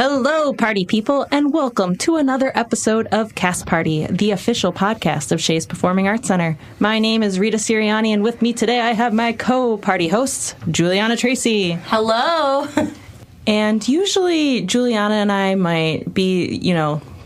Hello, party people, and welcome to another episode of Cast Party, the official podcast of Shea's Performing Arts Center. My name is Rita Sirianni, and with me today I have my co-party hosts, Juliana Tracy. Hello. And usually Juliana and I might be,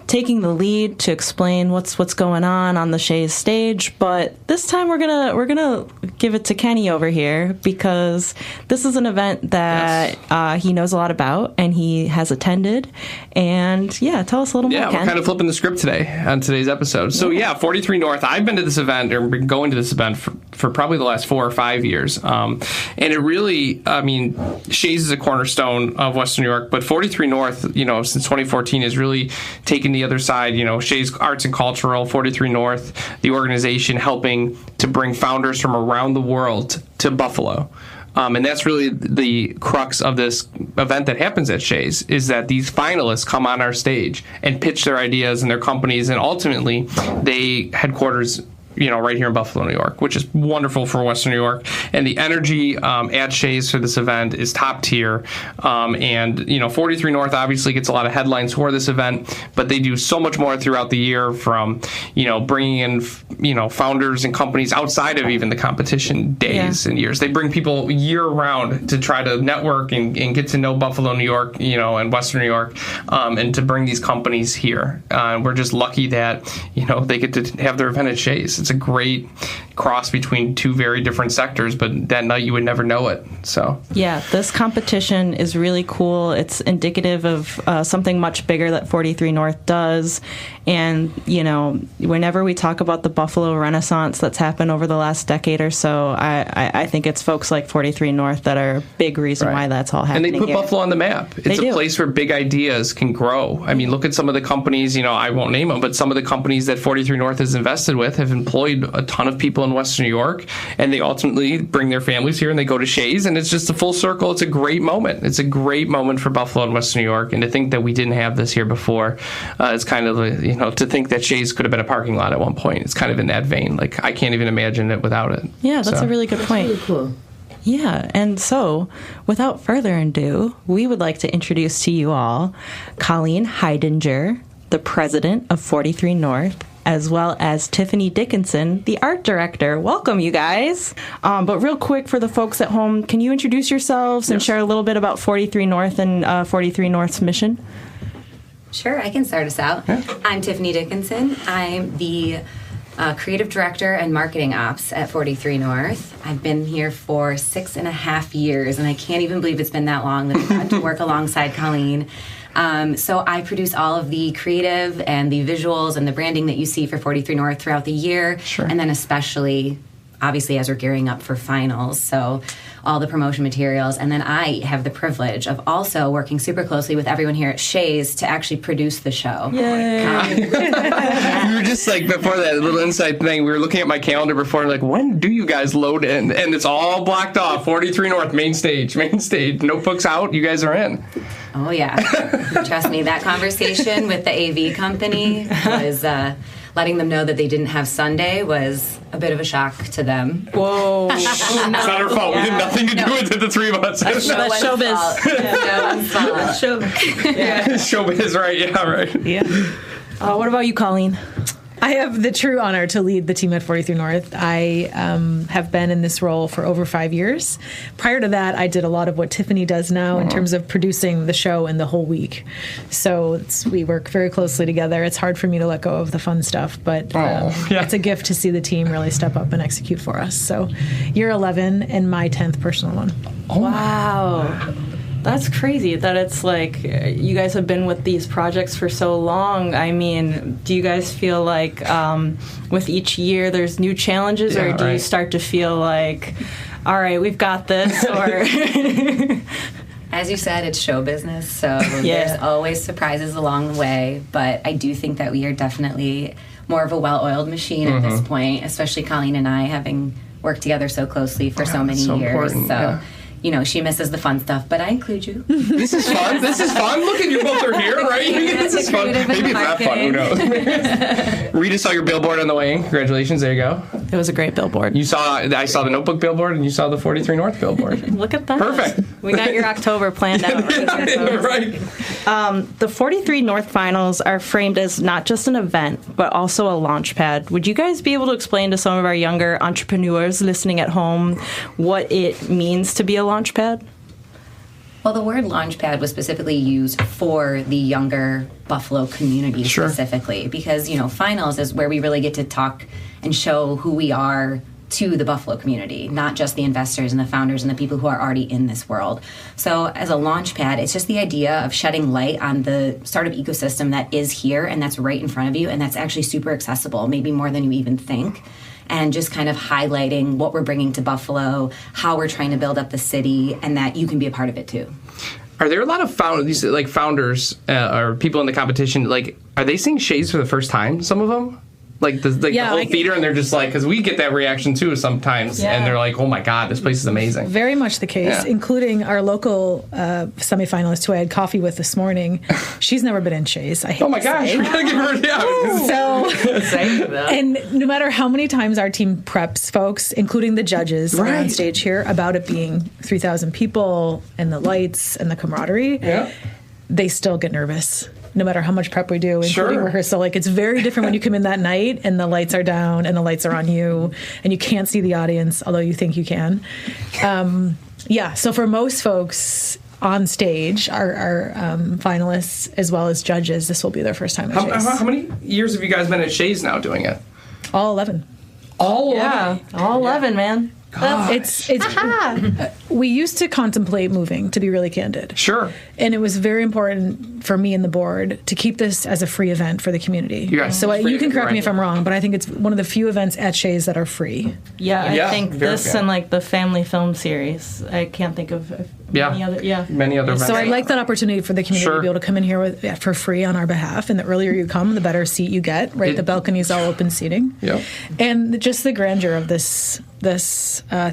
taking the lead to explain what's going on the Shea's stage, but this time we're gonna give it to Kenny over here because this is an event that he knows a lot about and he has attended. And tell us a little more, Ken. Yeah, we're kind of flipping the script today on today's episode. So 43 North, I've been to this event or been going to this event for probably the last 4 or 5 years. And it really, Shea's is a cornerstone of Western New York, but 43 North, since 2014 has really taken the other side. Shea's Arts and Cultural, 43 North, the organization helping to bring founders from around the world to Buffalo. And that's really the crux of this event that happens at Shea's, is that these finalists come on our stage and pitch their ideas and their companies, and ultimately they headquarters right here in Buffalo, New York, which is wonderful for Western New York. And the energy at Shea's for this event is top tier. And 43 North obviously gets a lot of headlines for this event, but they do so much more throughout the year, from, bringing in, founders and companies outside of even the competition days and years. They bring people year round to try to network and get to know Buffalo, New York, and Western New York, and to bring these companies here. We're just lucky that, they get to have their event at Shea's. It's a great cross between two very different sectors, but that night you would never know it. So this competition is really cool. It's indicative of something much bigger that 43 North does. And, whenever we talk about the Buffalo Renaissance that's happened over the last decade or so, I think it's folks like 43 North that are a big reason why that's all happening. And they put here. Buffalo on the map. It's a place where big ideas can grow. I mean, look at some of the companies, I won't name them, but some of the companies that 43 North has invested with have employed a ton of people in Western New York, and they ultimately bring their families here and they go to Shea's, and it's just a full circle. It's a great moment. It's a great moment for Buffalo and Western New York, and to think that we didn't have this here before, it's kind of, to think that Shea's could have been a parking lot at one point. It's kind of in that vein. Like, I can't even imagine it without it. Yeah, that's a really good point. That's really cool. Yeah, and so, without further ado, we would like to introduce to you all Colleen Heidinger, the president of 43 North, as well as Tiffani Dickinson, the art director. Welcome, you guys. But real quick, for the folks at home, can you introduce yourselves and share a little bit about 43 North and 43 North's mission? Sure, I can start us out. Yeah. I'm Tiffani Dickinson. I'm the creative director and marketing ops at 43 North. I've been here for 6.5 years, and I can't even believe it's been that long that I've had to work alongside Colleen. So I produce all of the creative and the visuals and the branding that you see for 43 North throughout the year. Sure. And then especially, obviously, as we're gearing up for finals. So all the promotion materials. And then I have the privilege of also working super closely with everyone here at Shea's to actually produce the show. Yay! We were just like, before that little inside thing, we were looking at my calendar before, like, when do you guys load in? And it's all blocked off. 43 North, main stage. Notebooks out, you guys are in. Oh, yeah. Trust me, that conversation with the AV company was letting them know that they didn't have Sunday was a bit of a shock to them. Whoa. It's not our fault. We had nothing to do with it, the three of us. That's showbiz. Showbiz, right. Yeah, right. Yeah. What about you, Colleen? I have the true honor to lead the team at 43 North. I have been in this role for over 5 years. Prior to that, I did a lot of what Tiffani does now in terms of producing the show and the whole week. So we work very closely together. It's hard for me to let go of the fun stuff, but it's a gift to see the team really step up and execute for us. So year 11 and my 10th personal one. Oh, wow. That's crazy that it's like you guys have been with these projects for so long. I mean, do you guys feel like with each year there's new challenges, or do you start to feel like, all right, we've got this? Or As you said, it's show business, so there's always surprises along the way. But I do think that we are definitely more of a well-oiled machine at this point, especially Colleen and I having worked together so closely for so many years. So she misses the fun stuff, but I include you. This is fun. Look at you both are here, right? This is fun. Maybe it's not fun. Who knows? Rita saw your billboard on the way in. Congratulations. There you go. It was a great billboard. I saw the Notebook billboard, and you saw the 43 North billboard. Look at that. Perfect. We got your October planned out. Right. The 43 North Finals are framed as not just an event, but also a launch pad. Would you guys be able to explain to some of our younger entrepreneurs listening at home what it means to be a launch pad? Well, the word launchpad was specifically used for the younger Buffalo community specifically because, finals is where we really get to talk and show who we are to the Buffalo community, not just the investors and the founders and the people who are already in this world. So as a launch pad, it's just the idea of shedding light on the startup ecosystem that is here and that's right in front of you and that's actually super accessible, maybe more than you even think. And just kind of highlighting what we're bringing to Buffalo, how we're trying to build up the city, and that you can be a part of it too. Are there a lot of founders or people in the competition? Are they seeing Shea's for the first time? Some of them, the whole theater, and they're just because we get that reaction too sometimes, and they're like, "Oh my God, this place is amazing." Very much the case, including our local semifinalist who I had coffee with this morning. She's never been in Shea's. Oh my gosh, we gotta give her and no matter how many times our team preps folks, including the judges that are on stage here, about it being 3,000 people and the lights and the camaraderie, they still get nervous. No matter how much prep we do, including rehearsal. It's very different when you come in that night and the lights are down and the lights are on you and you can't see the audience, although you think you can. So for most folks on stage, our finalists as well as judges, this will be their first time at Shea's. How many years have you guys been at Shea's now doing it? All 11. All 11? Yeah, all 11, man. It's we used to contemplate moving, to be really candid. Sure. And it was very important for me and the board to keep this as a free event for the community. So you can correct me if I'm wrong, but I think it's one of the few events at Shea's that are free. Yeah, I think this and the family film series. I can't think of many other events. So I'd like that opportunity for the community to be able to come in here for free on our behalf. And the earlier you come, the better seat you get. Right, the balcony is all open seating. Yeah. And just the grandeur of this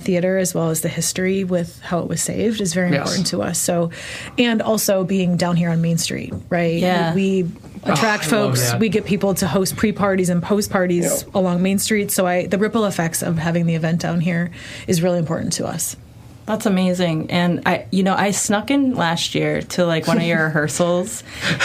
theater, as well as the history with how it was saved, is very important to us. So, and also being down here on Main Street, right? Yeah. We attract folks. We get people to host pre-parties and post-parties along Main Street. So the ripple effects of having the event down here is really important to us. That's amazing. And I snuck in last year to one of your rehearsals,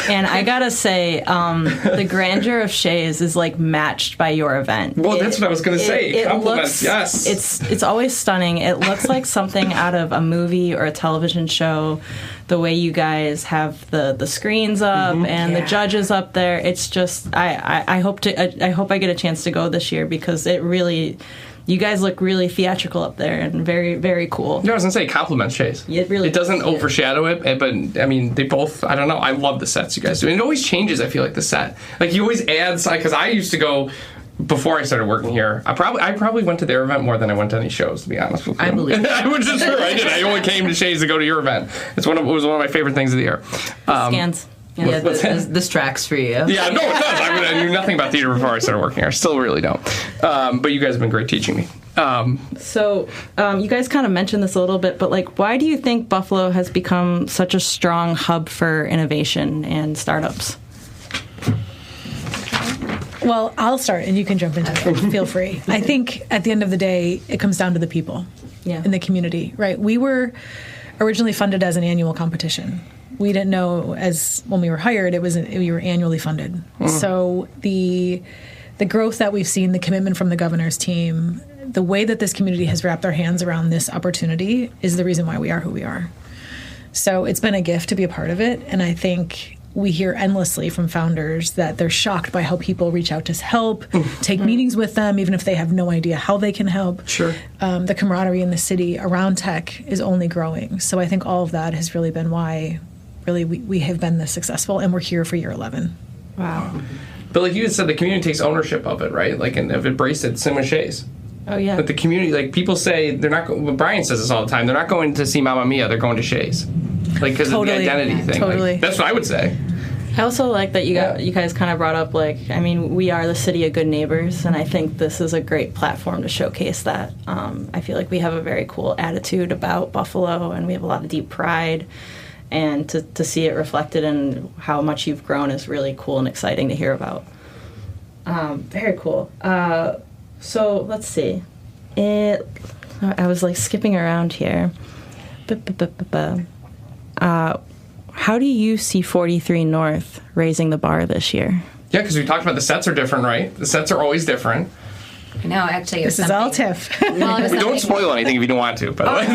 and I gotta say, the grandeur of Shea's is matched by your event. Well, that's what I was gonna say. Compliments, yes. It's always stunning. It looks like something out of a movie or a television show. The way you guys have the screens up and the judges up there. It's just I hope I get a chance to go this year because it really. You guys look really theatrical up there and very, very cool. I was going to say compliments, Chase. It really doesn't overshadow it, but I mean, they both, I don't know, I love the sets you guys do. And it always changes, I feel like, the set. You always add, because I used to go, before I started working here, I probably went to their event more than I went to any shows, to be honest with you. I believe it. I was just I did. I only came to Shea's to go to your event. It was one of my favorite things of the year. Scans. Yeah, this tracks for you. Yeah, no, it does. I knew nothing about theater before I started working here. I still really don't. But you guys have been great teaching me. So you guys kind of mentioned this a little bit, but why do you think Buffalo has become such a strong hub for innovation and startups? Well, I'll start and you can jump into it. Feel free. I think at the end of the day, it comes down to the people in the community, right? We were originally funded as an annual competition. We didn't know when we were hired, we were annually funded. So the growth that we've seen, the commitment from the governor's team, the way that this community has wrapped their hands around this opportunity is the reason why we are who we are. So it's been a gift to be a part of it. And I think we hear endlessly from founders that they're shocked by how people reach out to help, take meetings with them, even if they have no idea how they can help. Sure. The camaraderie in the city around tech is only growing. So I think all of that has really been why we have been this successful, and we're here for year 11. Wow. But like you had said, the community takes ownership of it, right? And have embraced it, same with Shea's. Oh, yeah. But the community, people say, they're not, Brian says this all the time, they're not going to see Mamma Mia, they're going to Shea's. Because of the identity thing. Totally. That's what I would say. I also like that you guys kind of brought up, we are the city of good neighbors, and I think this is a great platform to showcase that. I feel like we have a very cool attitude about Buffalo, and we have a lot of deep pride. And to see it reflected in how much you've grown is really cool and exciting to hear about. Very cool. So let's see. I was skipping around here. How how do you see 43 North raising the bar this year? Yeah, because we talked about the sets are different, right? The sets are always different. No, actually, This is all Tiff. Well, We don't spoil anything if you don't want to, by the way.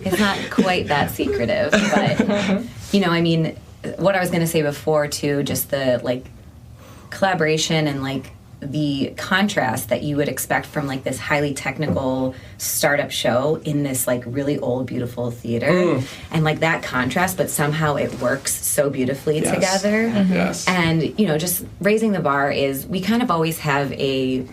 It's not quite that secretive, but I mean, what I was going to say before too, just the like collaboration and like the contrast that you would expect from like this highly technical startup show in this like really old beautiful theater, and like that contrast, but somehow it works so beautifully together. Yes. And just raising the bar is, we kind of always have a,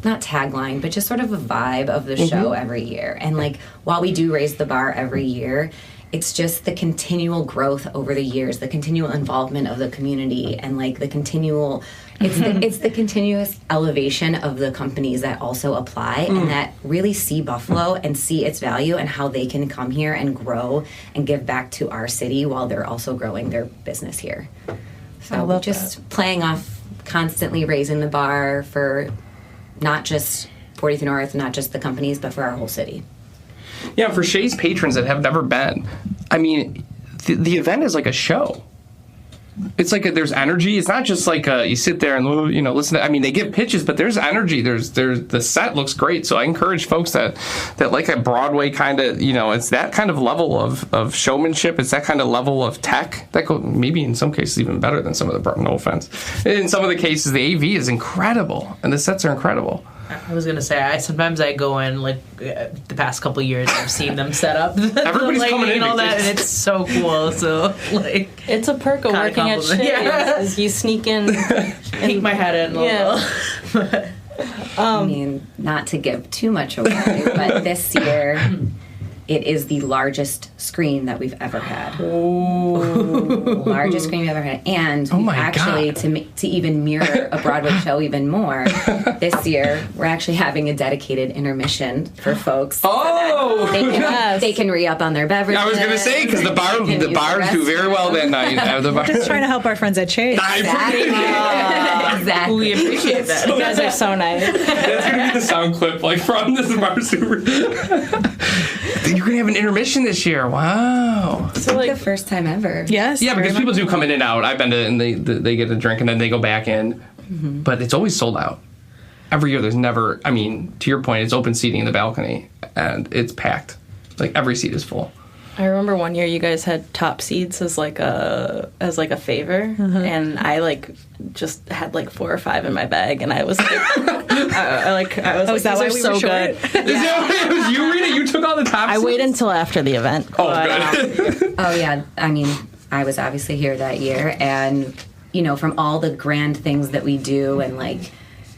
not tagline, but just sort of a vibe of the show every year. And like, while we do raise the bar every year, it's just the continual growth over the years, the continual involvement of the community, and like the continual, it's the continuous elevation of the companies that also apply and that really see Buffalo and see its value and how they can come here and grow and give back to our city while they're also growing their business here. So just playing off, constantly raising the bar for not just 43 North, not just the companies, but for our whole city. Yeah, for Shea's patrons that have never been, I mean, the event is like a show. It's like there's energy. It's not just like you sit there and listen. I mean, they give pitches, but there's energy. There's the set looks great. So I encourage folks that like a Broadway kind of, it's that kind of level of showmanship. It's that kind of level of tech that maybe in some cases even better than some of the, no offense. In some of the cases, the AV is incredible and the sets are incredible. I was gonna say, sometimes I go in like the past couple of years. I've seen them set up Everybody's the coming in and all that, and it's so cool. So like, It's a perk of Kinda working at compliment. Shea. Yeah. Is you sneak in. peek my head in a little. I mean, not to give too much away, but this year it is the largest screen that we've ever had. Largest screen we've ever had. And actually, to even mirror a Broadway show even more, this year we're actually having a dedicated intermission for folks. Oh! So they can re-up on their beverages. I was going to say, because the bars do very well that night. Just trying to help our friends at Shea. Exactly. We appreciate that. You guys are so nice. That's going to be the sound clip, like from this bar super. You're going to have an intermission this year. Wow. So like the first time ever. Yes. Yeah, because people do come in and out. I've been to, and they get a drink and then they go back in. But it's always sold out. Every year there's never, I mean, to your point, it's open seating in the balcony and it's packed. Like every seat is full. I remember one year you guys had top seats as like a favor, and I like just had like 4 or 5 in my bag, and I was like, I was like, these are so good. It was you, Rita? You took all the top I seats? waited until after the event. Good. Oh, yeah. I mean, I was obviously here that year, and, from all the grand things that we do, and like,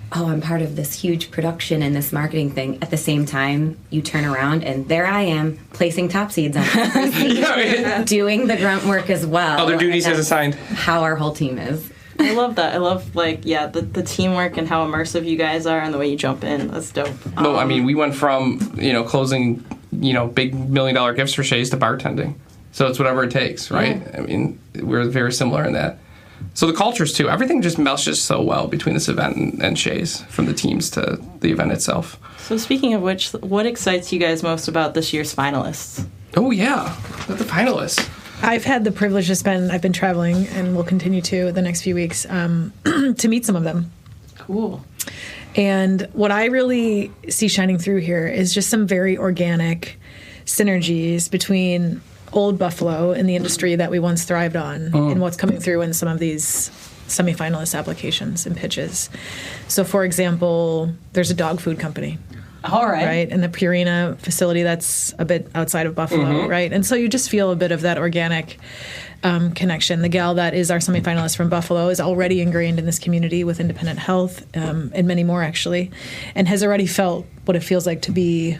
I'm part of this huge production and this marketing thing. At the same time, you turn around, and there I am, placing top seeds on every seat, doing the grunt work as well. Other duties as assigned. How our whole team is. I love that. I love the teamwork and how immersive you guys are and the way you jump in. That's dope. No, I mean, we went from, closing, big $1 million gifts for Shea's to bartending. So it's whatever it takes, right? Yeah. I mean, we're very similar in that. So the cultures, too. Everything just meshes so well between this event and Shea's, from the teams to the event itself. So speaking of which, what excites you guys most about this year's finalists? Oh, yeah. The finalists. I've had the privilege I've been traveling and will continue to the next few weeks to meet some of them. Cool. And what I really see shining through here is just some very organic synergies between old Buffalo and the industry that we once thrived on and what's coming through in some of these semifinalist applications and pitches. So, for example, there's a dog food company. All right. Right? And the Purina facility that's a bit outside of Buffalo, right? And so you just feel a bit of that organic connection. The gal that is our semifinalist from Buffalo is already ingrained in this community with independent health and many more, actually, and has already felt what it feels like to be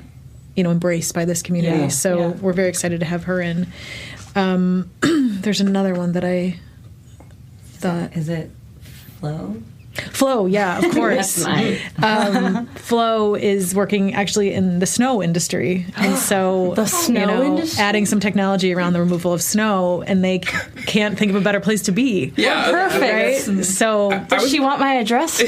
embraced by this community. Yeah, so we're very excited to have her in. There's another one that I thought. Is it Flo? Flo, yeah, of course. Flo is working actually in the snow industry, and so The snow industry? adding some technology around the removal of snow, and they can't think of a better place to be. Yeah. Perfect. Right? So Does she want my address?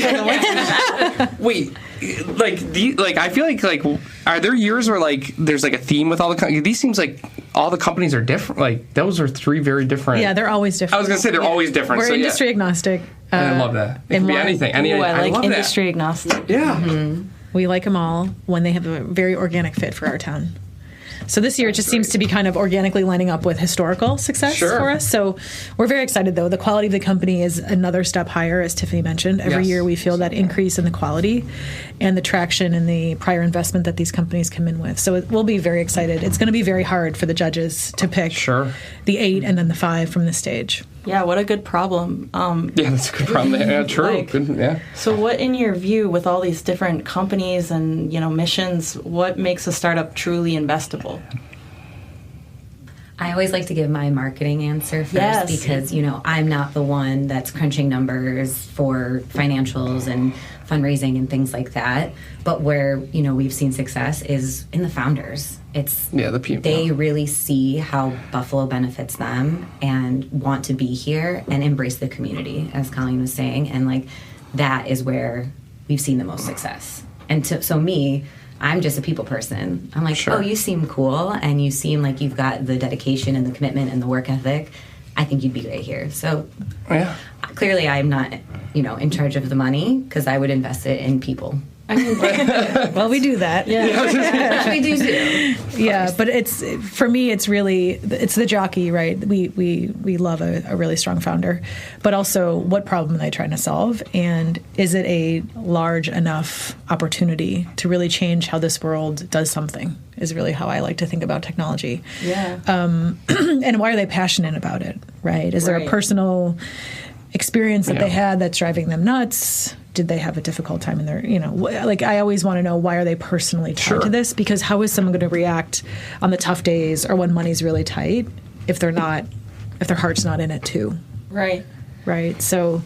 Wait, I feel like are there years where like there's like a theme with all the these seems like all the companies are different. Like, those are three very different. Yeah, they're always different. I was going to say they're always different. We're so, industry agnostic. And I love that. It can be anything. I like love industry agnostic. that. Yeah. Mm-hmm. We like them all when they have a very organic fit for our town. So this year it just seems to be kind of organically lining up with historical success for us. So we're very excited, though. The quality of the company is another step higher, as Tiffani mentioned. Every year we feel that increase in the quality and the traction and the prior investment that these companies come in with. So we'll be very excited. It's going to be very hard for the judges to pick the 8 and then the 5 from the stage. Yeah, what a good problem. Yeah, that's a good problem. Yeah, true. Like, good, yeah. So what, in your view, with all these different companies and, missions, what makes a startup truly investable? I always like to give my marketing answer first because, I'm not the one that's crunching numbers for financials and fundraising and things like that. But where, we've seen success is in the founders. It's the people. They really see how Buffalo benefits them and want to be here and embrace the community, as Colleen was saying. And that is where we've seen the most success. And so me, I'm just a people person. I'm like, oh, you seem cool and you seem like you've got the dedication and the commitment and the work ethic. I think you'd be great here. So clearly I'm not, in charge of the money because I would invest it in people. Well, we do that. Yeah. Which we do too. Yeah, but for me, it's the jockey, right? We love a really strong founder, but also what problem are they trying to solve, and is it a large enough opportunity to really change how this world does something? Is really how I like to think about technology. Yeah. And why are they passionate about it? Right? Is there a personal experience that they had that's driving them nuts? Did they have a difficult time in their, I always want to know, why are they personally tied to this? Because how is someone going to react on the tough days or when money's really tight if their heart's not in it too? Right. Right. So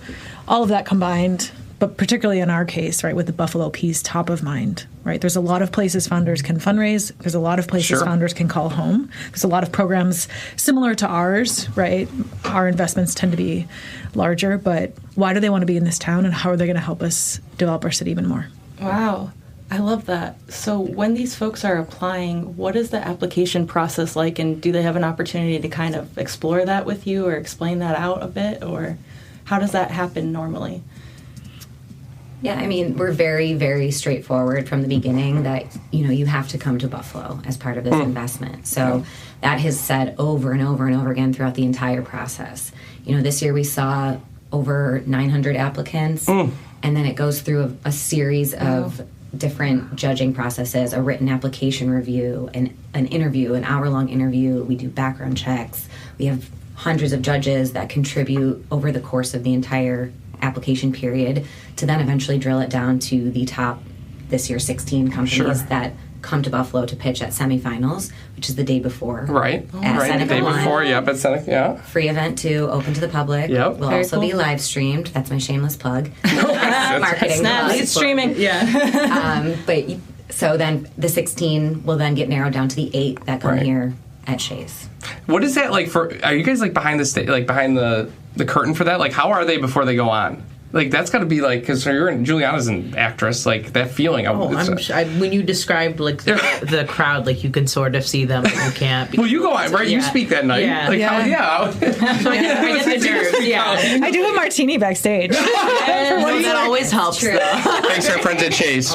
all of that combined, but particularly in our case, right, with the Buffalo piece top of mind, right? There's a lot of places founders can fundraise. There's a lot of places founders can call home. There's a lot of programs similar to ours, right? Our investments tend to be larger, but why do they want to be in this town, and how are they going to help us develop our city even more? Wow. I love that. So when these folks are applying, what is the application process like, and do they have an opportunity to kind of explore that with you or explain that out a bit, or how does that happen normally? Yeah, I mean, we're very, very straightforward from the beginning that, you have to come to Buffalo as part of this investment. So that has said over and over and over again throughout the entire process. This year we saw over 900 applicants, and then it goes through a series of different judging processes, a written application review, an interview, an hour-long interview. We do background checks. We have hundreds of judges that contribute over the course of the entire application period to then eventually drill it down to the top, this year, 16 companies that come to Buffalo to pitch at semifinals, which is the day before. Right. Seneca the day before, at Seneca, Free event too, open to the public. Yep. Will also be live streamed. That's my shameless plug. Marketing. It's streaming. Yeah. So then the 16 will then get narrowed down to the 8 that come here at Shea's. What is that like are you guys behind the behind the curtain for that? Like, how are they before they go on? Like, that's got to be because Juliana's an actress, that feeling. When you described the crowd, you can sort of see them, but you can't. Well, you go on, right? You speak that night. Yeah. I do a martini backstage. That always helps. Thanks to our friends at Shea's.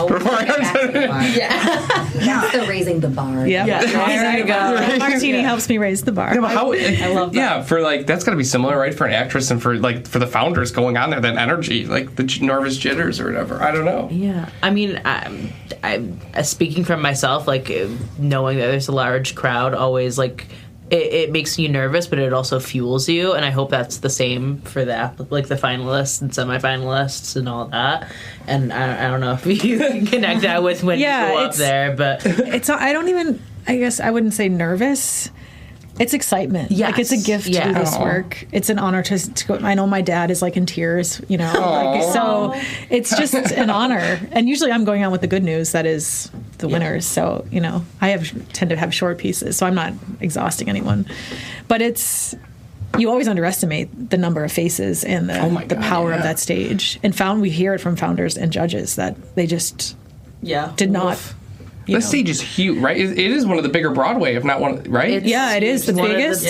That's the raising the bar. Yeah. There you go. Martini helps me raise the bar. Yeah, but I love that. Yeah, for that's got to be similar, right? For an actress and for the founders going on there, that energy. The nervous jitters or whatever. I don't know. Yeah. I mean, I'm speaking from myself, knowing that there's a large crowd always, it makes you nervous, but it also fuels you, and I hope that's the same for the finalists and semifinalists and all that. And I don't know if you can connect that with when you go up there, but... I guess I wouldn't say nervous. It's excitement. Yes. It's a gift to do this work. It's an honor to go. I know my dad is in tears, so it's just an honor. And usually I'm going on with the good news, that is the winners. So, I tend to have short pieces, so I'm not exhausting anyone. But you always underestimate the number of faces and the power of that stage. And we hear it from founders and judges that they just did not The stage is huge, right? It is one of the bigger Broadway, if not one, right? It is the biggest.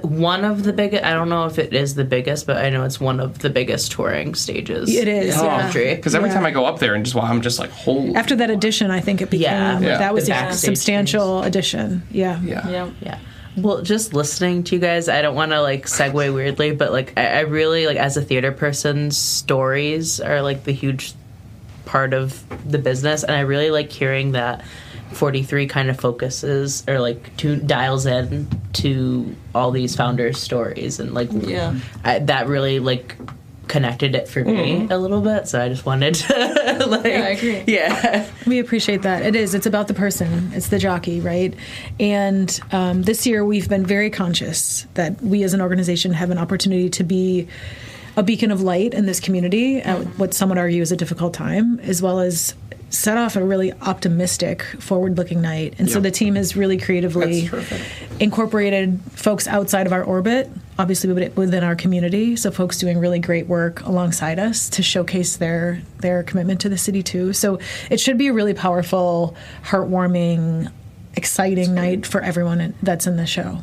One of the biggest. I don't know if it is the biggest, but I know it's one of the biggest touring stages. It is. in the country. Because every time I go up there and I'm just like, holy. After that addition, I think it became that was a substantial addition. Yeah. Well, just listening to you guys, I don't want to like segue weirdly, but like I really like as a theater person, stories are like the huge part of the business, and I really like hearing that 43 kind of focuses or like dials in to all these founders' stories, and like that really like connected it for me a little bit, so I just wanted to like I agree. We appreciate that. It's about the person. It's the jockey, right? And this year we've been very conscious that we as an organization have an opportunity to be a beacon of light in this community at what some would argue is a difficult time, as well as set off a really optimistic, forward-looking night. And so the team has really creatively incorporated folks outside of our orbit, obviously within our community, so folks doing really great work alongside us to showcase their commitment to the city too. So it should be a really powerful, heartwarming, exciting night for everyone that's in the show.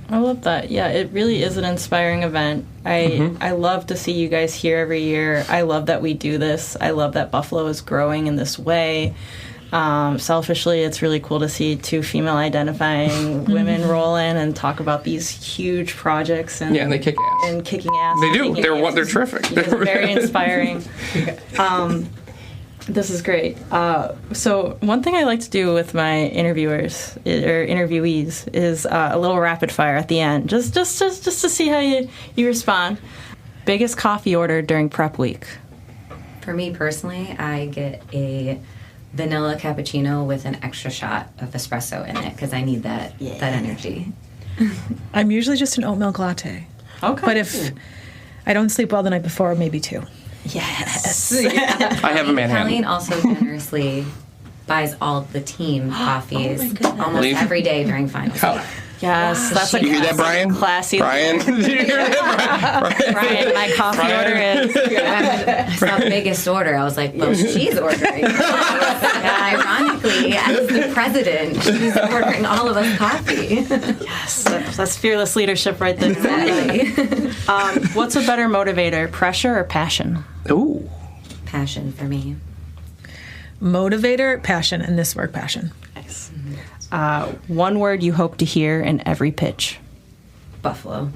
I love that. Yeah, it really is an inspiring event. I love to see you guys here every year. I love that we do this. I love that Buffalo is growing in this way. Selfishly, it's really cool to see two female-identifying women roll in and talk about these huge projects. And they kick ass. And kicking ass. They do. They're terrific. It's very inspiring. This is great. So one thing I like to do with my interviewers or interviewees is a little rapid fire at the end, just to see how you respond. Biggest coffee order during prep week? For me personally, I get a vanilla cappuccino with an extra shot of espresso in it because I need that energy. I'm usually just an oat milk latte. Okay. But if I don't sleep well the night before, maybe two. Yes. I have a Manhattan. Colleen also generously buys all the team coffees almost every day during finals. Yes, that's you hear that, Brian? Classy. Brian? Did you hear that, Brian, my coffee order is. I saw the biggest order. I was like, well, she's ordering. Ironically, as the president, she's ordering all of us coffee. Yes, that's fearless leadership right there. Exactly. What's a better motivator, pressure or passion? Ooh. Passion for me. Motivator, passion, and this work, passion. Nice. One word you hope to hear in every pitch. Buffalo.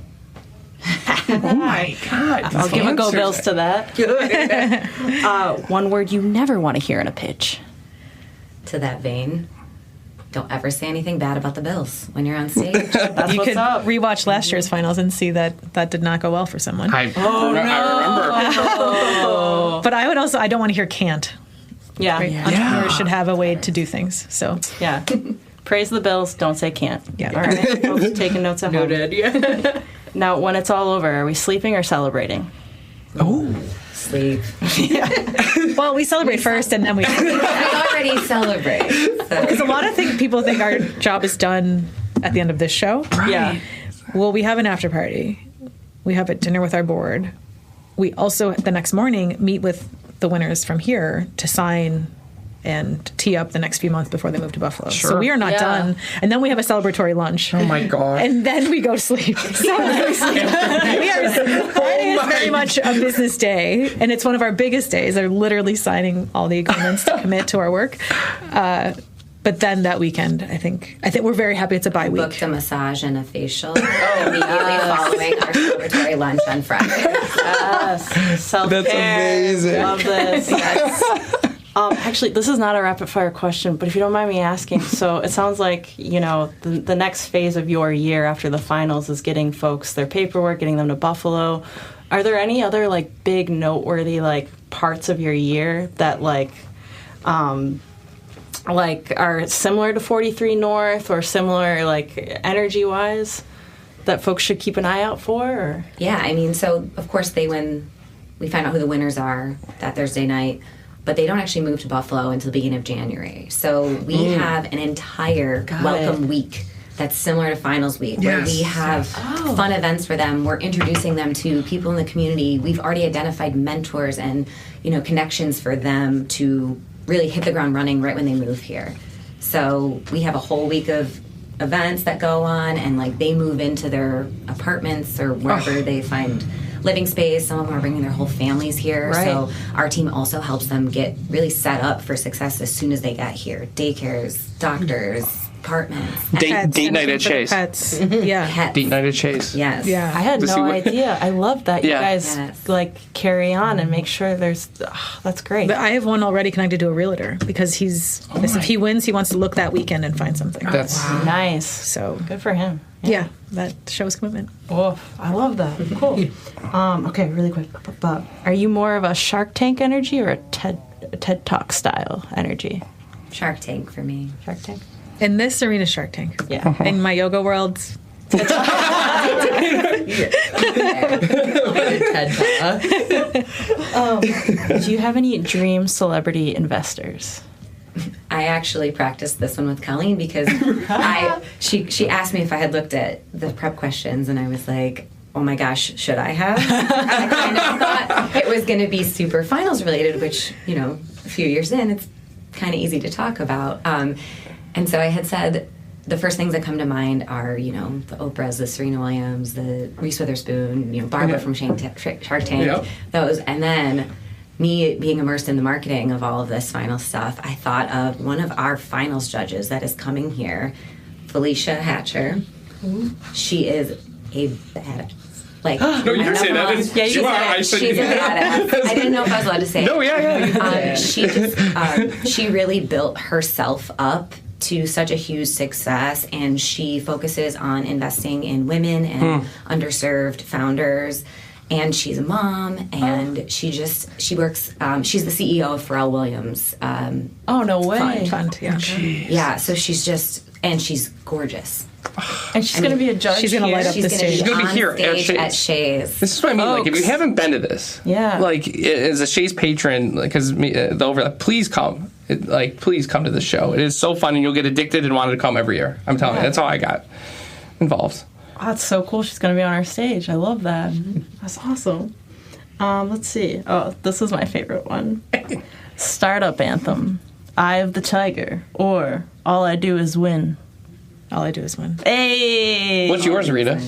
Oh my God. I'll give a go Bills to that. One word you never want to hear in a pitch. To that vein, don't ever say anything bad about the Bills when you're on stage. That's You what's could up. rewatch last year's finals and see that did not go well for someone. I remember. But I don't want to hear can't. Yeah. Right? Entrepreneurs should have a way to do things. So Yeah. Praise the Bills, don't say can't. Yeah. All right, folks taking notes at home. Noted. Yeah. Now, when it's all over, are we sleeping or celebrating? Oh. Sleep. well, we celebrate first and then we already celebrate. because a lot of people think our job is done at the end of this show. Yeah. Well, we have an after party. We have a dinner with our board. We also the next morning meet with the winners from here to sign and tee up the next few months before they move to Buffalo. Sure. So we are not done. And then we have a celebratory lunch. Oh my God. And then we go to sleep. Friday is very much a business day, and it's one of our biggest days. They're literally signing all the agreements to commit to our work. But then that weekend, I think we're very happy it's a bye week. Booked a massage and a facial immediately following our celebratory lunch on Friday. Yes. Self-care. That's amazing. Love this. Yes. Actually, this is not a rapid fire question, but if you don't mind me asking, so it sounds like, the next phase of your year after the finals is getting folks their paperwork, getting them to Buffalo. Are there any other big noteworthy parts of your year that are similar to 43 North or similar energy wise that folks should keep an eye out for? Or? Yeah, I mean, so of course we find out who the winners are that Thursday night, but they don't actually move to Buffalo until the beginning of January. So we have an entire welcome week that's similar to finals week, where we have fun events for them. We're introducing them to people in the community. We've already identified mentors and connections for them to really hit the ground running right when they move here. So we have a whole week of events that go on, and like they move into their apartments or wherever they find living space. Some of them are bringing their whole families here. Right. So our team also helps them get really set up for success as soon as they get here. Daycares, doctors, apartments. Date night at For the Shea's. pets. Yeah. Pets. Date night at Shea's. Yes. Yeah. I had See no what- idea. I love that you Yeah. guys Yes. like carry on and make sure there's. That's great. But I have one already connected to a realtor because if he wins, he wants to look that weekend and find something. That's Nice. So, Good for him. yeah, that shows commitment. Oh, I love that. Cool. Okay, really quick. Are you more of a Shark Tank energy or a TED Talk style energy? Shark Tank for me. Shark Tank. In this arena, Shark Tank. Yeah. In my yoga world, TED Talk. Do you have any dream celebrity investors? I actually practiced this one with Colleen because she asked me if I had looked at the prep questions, and I was like, oh my gosh, should I have? I kind of thought it was going to be super finals related, which, you know, a few years in, it's kind of easy to talk about. And so I had said the first things that come to mind are, you know, the Oprahs, the Serena Williams, the Reese Witherspoon, you know, Barbara from Shark Tank, Yep. those. And then me being immersed in the marketing of all of this final stuff, I thought of one of our finals judges that is coming here, Felicia Hatcher. She is a badass. Like, No, you can say that. Yeah, you You can are. say I it. said She's a badass. I didn't know if I was allowed to say No, it. yeah. She just she really built herself up to such a huge success, and she focuses on investing in women and underserved founders. And she's a mom, and she works. She's the CEO of Pharrell Williams. Oh, no way. fun. Yeah. Yeah, so she's gorgeous. And she's going to be a judge. She's gonna here. light up She's the going to stage. be She's gonna be on here at stage Shea's. at Shea's. This is what I mean. Like, if you Folks. haven't been to this, Yeah. like as a Shea's patron, because the overlap, please come. Please come to the show. It is so fun, and you'll get addicted and want to come every year. I'm telling you, that's all I got involved. Oh, that's so cool. She's going to be on our stage. I love that. That's awesome. Let's see. Oh, this is my favorite one. Startup anthem. Eye of the Tiger. Or All I Do Is Win. All I do is win. Hey! What's yours, Rita?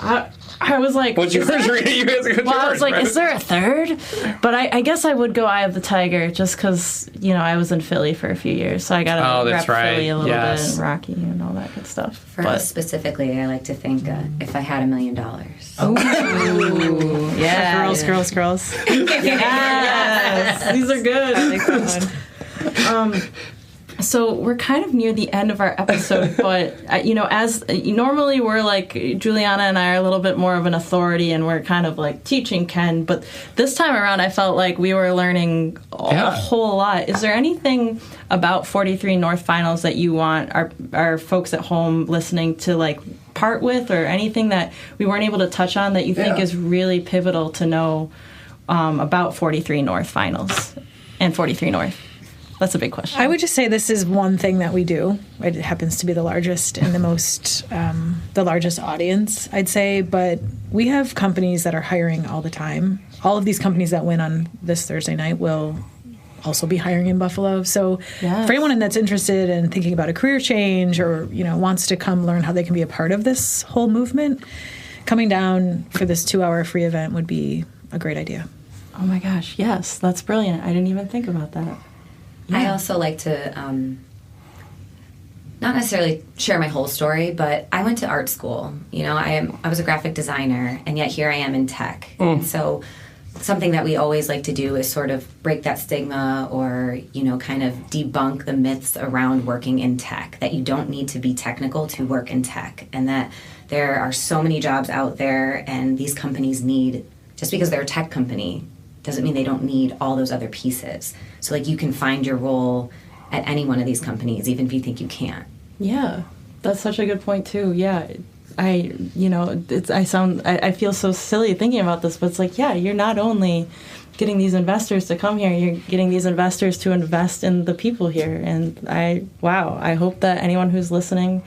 I was like... What's yours, Rita? You guys got Well, I yours, was like, right? is there a third? But I guess I would go Eye of the Tiger just because, you know, I was in Philly for a few years. So I got to that's rep right. Philly a little Yes. bit and Rocky and all that good stuff. For us specifically, I like to think if I had $1 million. Yeah. Girls. Yes. These are good. I like that one. So we're kind of near the end of our episode, but you know, as normally we're like Juliana and I are a little bit more of an authority, and we're kind of like teaching Ken. But this time around, I felt like we were learning a whole lot. Is there anything about 43 North Finals that you want our folks at home listening to like part with, or anything that we weren't able to touch on that you think is really pivotal to know about 43 North Finals and 43 North? That's a big question. I would just say this is one thing that we do. It happens to be the largest and the largest audience, I'd say. But we have companies that are hiring all the time. All of these companies that win on this Thursday night will also be hiring in Buffalo. So Yes. for anyone that's interested in thinking about a career change, or wants to come learn how they can be a part of this whole movement, coming down for this 2-hour free event would be a great idea. Oh my gosh, yes, that's brilliant. I didn't even think about that. I also like to not necessarily share my whole story, but I went to art school. You know, I was a graphic designer, and yet here I am in tech. And so something that we always like to do is sort of break that stigma, or, kind of debunk the myths around working in tech, that you don't need to be technical to work in tech, and that there are so many jobs out there, and these companies need, just because they're a tech company doesn't mean they don't need all those other pieces. So like, you can find your role at any one of these companies, even if you think you can't. Yeah, that's such a good point too. Yeah, I feel so silly thinking about this, but it's like, yeah, you're not only getting these investors to come here, you're getting these investors to invest in the people here. And I hope that anyone who's listening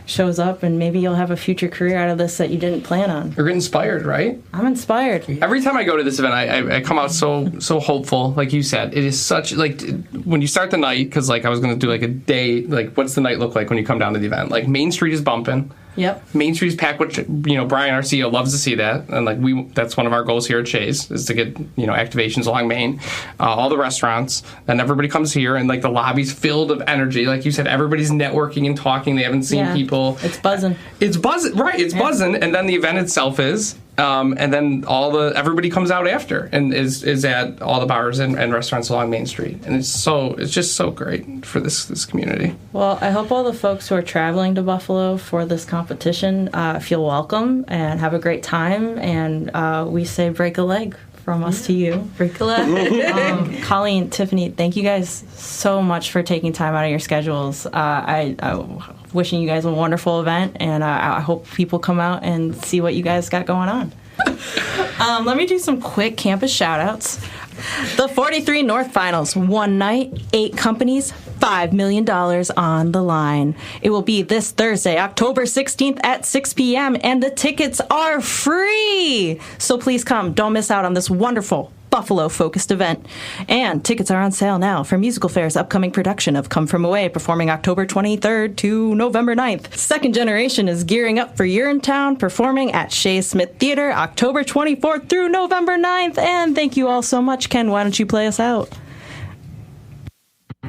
shows up, and maybe you'll have a future career out of this that you didn't plan on. You're inspired, right? I'm inspired. Every time I go to this event, I come out so hopeful. Like you said, it is such, like, when you start the night, because, like, I was going to do, like, a day, like, what's the night look like when you come down to the event? Like, Main Street is bumping. Yep. Main Main Street's packed, which, Brian, our CEO, loves to see that. And, like, that's one of our goals here at Shea's, is to get, activations along Main. All the restaurants. And everybody comes here, and, like, the lobby's filled of energy. Like you said, everybody's networking and talking. They haven't seen people. It's buzzing. It's buzzing, right. It's buzzing. And then the event itself is. And then everybody comes out after and is at all the bars and restaurants along Main Street. And it's just so great for this community. Well, I hope all the folks who are traveling to Buffalo for this competition feel welcome and have a great time. And we say break a leg from us to you. Break a leg. Colleen, Tiffani, thank you guys so much for taking time out of your schedules. I wishing you guys a wonderful event, and I hope people come out and see what you guys got going on. Let me do some quick campus shout-outs. The 43 North Finals, one night, 8 companies, $5 million on the line. It will be this Thursday, October 16th at 6 p.m., and the tickets are free. So please come. Don't miss out on this wonderful Buffalo-focused event. And tickets are on sale now for Musical Fair's upcoming production of Come From Away, performing October 23rd to November 9th. Second Generation is gearing up for Urinetown, performing at Shea Smith Theater October 24th through November 9th. And thank you all so much. Ken, why don't you play us out?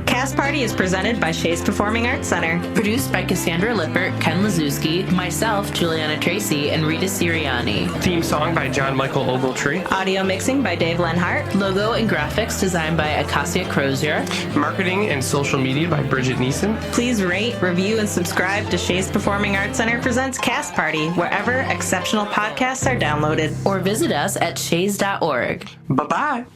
Cast Party is presented by Shea's Performing Arts Center. Produced by Cassandra Lippert, Ken Lazewski, myself, Juliana Tracy, and Rita Sirianni. Theme song by John Michael Ogletree. Audio mixing by Dave Lenhart. Logo and graphics designed by Acacia Crozier. Marketing and social media by Bridget Neeson. Please rate, review, and subscribe to Shea's Performing Arts Center presents Cast Party, wherever exceptional podcasts are downloaded. Or visit us at shays.org. Bye-bye.